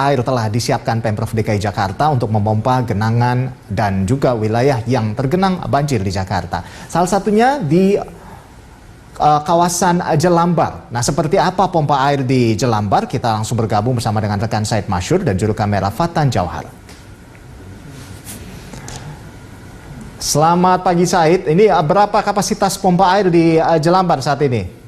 Air telah disiapkan Pemprov DKI Jakarta untuk memompa genangan dan juga wilayah yang tergenang banjir di Jakarta. Salah satunya di kawasan Jelambar. Nah, seperti apa pompa air di Jelambar? Kita langsung bergabung bersama dengan rekan Said Masyur dan juru kamera Fatan Jauhar. Selamat pagi Said. Ini berapa kapasitas pompa air di Jelambar saat ini?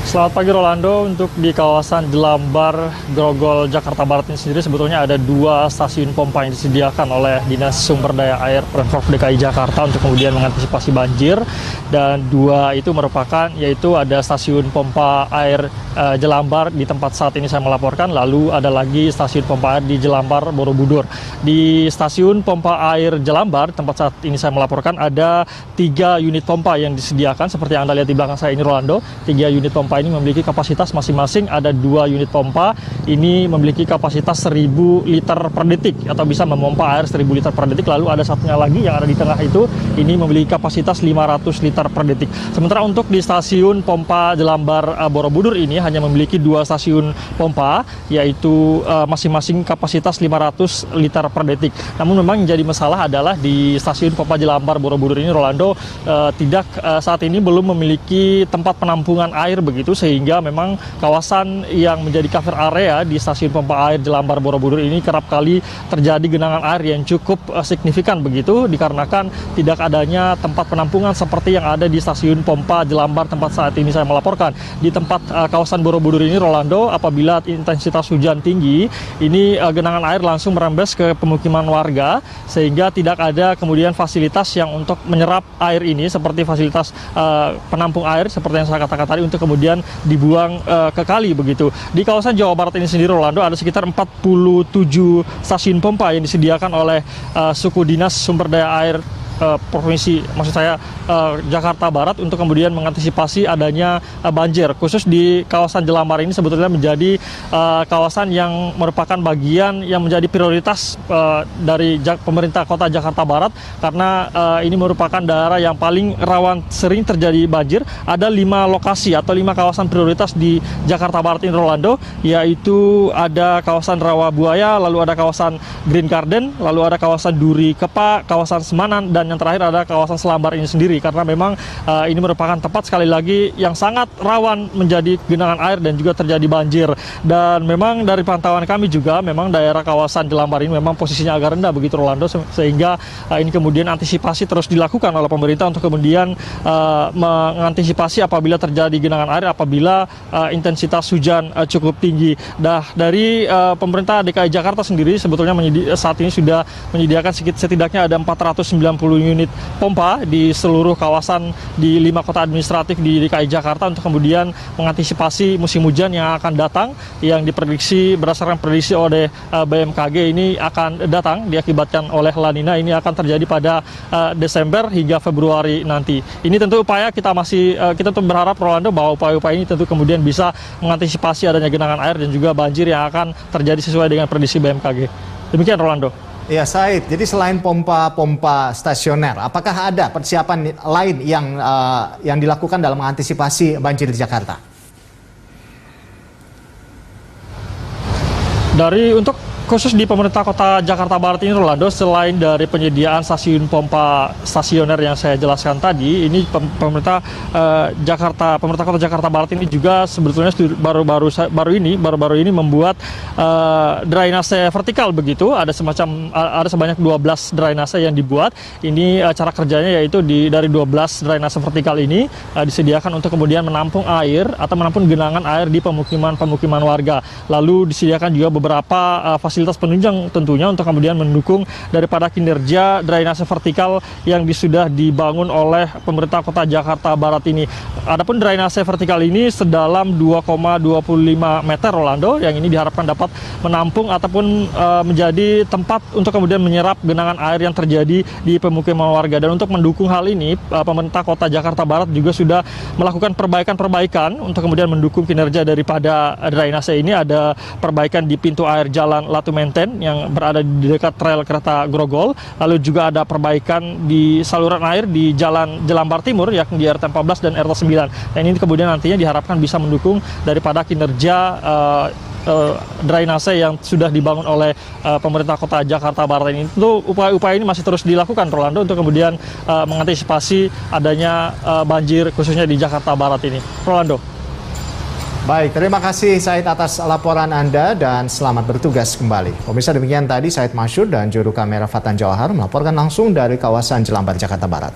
Selamat pagi Rolando. Untuk di kawasan Jelambar, Grogol, Jakarta Barat ini sendiri sebetulnya ada 2 stasiun pompa yang disediakan oleh Dinas Sumber Daya Air Pemprov DKI Jakarta untuk kemudian mengantisipasi banjir. Dan 2 itu merupakan, yaitu ada stasiun pompa air Jelambar di tempat saat ini saya melaporkan, lalu ada lagi stasiun pompa air di Jelambar, Borobudur. Di stasiun pompa air Jelambar, tempat saat ini saya melaporkan, ada 3 unit pompa yang disediakan seperti yang Anda lihat di belakang saya ini Rolando. 3 unit pompa ini memiliki kapasitas masing-masing, ada 2 unit pompa ini memiliki kapasitas 1000 liter per detik atau bisa memompa air 1000 liter per detik. Lalu ada satunya lagi yang ada di tengah itu, ini memiliki kapasitas 500 liter per detik. Sementara untuk di stasiun pompa Jelambar Borobudur ini hanya memiliki 2 stasiun pompa, yaitu masing-masing kapasitas 500 liter per detik. Namun memang yang jadi masalah adalah di stasiun pompa Jelambar Borobudur ini Rolando saat ini belum memiliki tempat penampungan air begitu, sehingga memang kawasan yang menjadi cover area di stasiun pompa air Jelambar Borobudur ini kerap kali terjadi genangan air yang cukup signifikan begitu, dikarenakan tidak adanya tempat penampungan seperti yang ada di stasiun pompa Jelambar tempat saat ini saya melaporkan. Di tempat kawasan Borobudur ini Rolando, apabila intensitas hujan tinggi, ini genangan air langsung merembes ke pemukiman warga, sehingga tidak ada kemudian fasilitas yang untuk menyerap air ini seperti fasilitas penampung air seperti yang saya katakan tadi untuk kemudian dibuang ke kali begitu. Di kawasan Jawa Barat ini sendiri Rolando ada sekitar 47 stasiun pompa yang disediakan oleh suku Dinas Sumber Daya Air Provinsi, maksud saya Jakarta Barat, untuk kemudian mengantisipasi adanya banjir. Khusus di kawasan Jelambar ini sebetulnya menjadi kawasan yang merupakan bagian yang menjadi prioritas dari pemerintah kota Jakarta Barat, karena ini merupakan daerah yang paling rawan sering terjadi banjir. Ada 5 lokasi atau 5 kawasan prioritas di Jakarta Barat ini Rolando, yaitu ada kawasan Rawabuaya, lalu ada kawasan Green Garden, lalu ada kawasan Duri Kepa, kawasan Semanan, dan yang terakhir ada kawasan Selambar ini sendiri, karena memang ini merupakan tempat sekali lagi yang sangat rawan menjadi genangan air dan juga terjadi banjir. Dan memang dari pantauan kami juga memang daerah kawasan Jelambar ini memang posisinya agak rendah begitu Rolando, sehingga ini kemudian antisipasi terus dilakukan oleh pemerintah untuk kemudian mengantisipasi apabila terjadi genangan air apabila intensitas hujan cukup tinggi. Dari pemerintah DKI Jakarta sendiri sebetulnya saat ini sudah menyediakan setidaknya ada 490 unit pompa di seluruh kawasan di 5 kota administratif di DKI Jakarta untuk kemudian mengantisipasi musim hujan yang akan datang, yang diprediksi berdasarkan prediksi oleh BMKG ini akan datang diakibatkan oleh La Nina, ini akan terjadi pada Desember hingga Februari nanti. Ini tentu upaya kita tentu berharap Rolando bahwa upaya-upaya ini tentu kemudian bisa mengantisipasi adanya genangan air dan juga banjir yang akan terjadi sesuai dengan prediksi BMKG. Demikian Rolando. Ya Said, jadi selain pompa-pompa stasioner, apakah ada persiapan lain yang dilakukan dalam mengantisipasi banjir di Jakarta? Untuk khusus di pemerintah kota Jakarta Barat ini Rolando, selain dari penyediaan stasiun pompa stasioner yang saya jelaskan tadi, ini pemerintah kota Jakarta Barat ini juga sebetulnya baru-baru ini membuat drainase vertikal begitu. Ada sebanyak 12 drainase yang dibuat. Ini cara kerjanya yaitu dari 12 drainase vertikal ini disediakan untuk kemudian menampung air atau menampung genangan air di pemukiman warga. Lalu disediakan juga beberapa fasilitas penunjang tentunya untuk kemudian mendukung daripada kinerja drainase vertikal yang sudah dibangun oleh pemerintah kota Jakarta Barat ini. Adapun drainase vertikal ini sedalam 2,25 meter Rolando, yang ini diharapkan dapat menampung ataupun menjadi tempat untuk kemudian menyerap genangan air yang terjadi di pemukiman warga. Dan untuk mendukung hal ini, pemerintah kota Jakarta Barat juga sudah melakukan perbaikan untuk kemudian mendukung kinerja daripada drainase ini. Ada perbaikan di pintu air jalan to maintain yang berada di dekat rel kereta Grogol. Lalu juga ada perbaikan di saluran air di Jalan Jelambar Timur, yakni di RT 14 dan RT 9. Dan ini kemudian nantinya diharapkan bisa mendukung daripada kinerja drainase yang sudah dibangun oleh pemerintah kota Jakarta Barat ini. Tentu upaya-upaya ini masih terus dilakukan, Rolando, untuk kemudian mengantisipasi adanya banjir khususnya di Jakarta Barat ini. Rolando. Baik, terima kasih Said atas laporan Anda dan selamat bertugas kembali. Pemirsa, demikian tadi Said Masyur dan juru kamera Fatan Jawahar melaporkan langsung dari kawasan Jelambar, Jakarta Barat.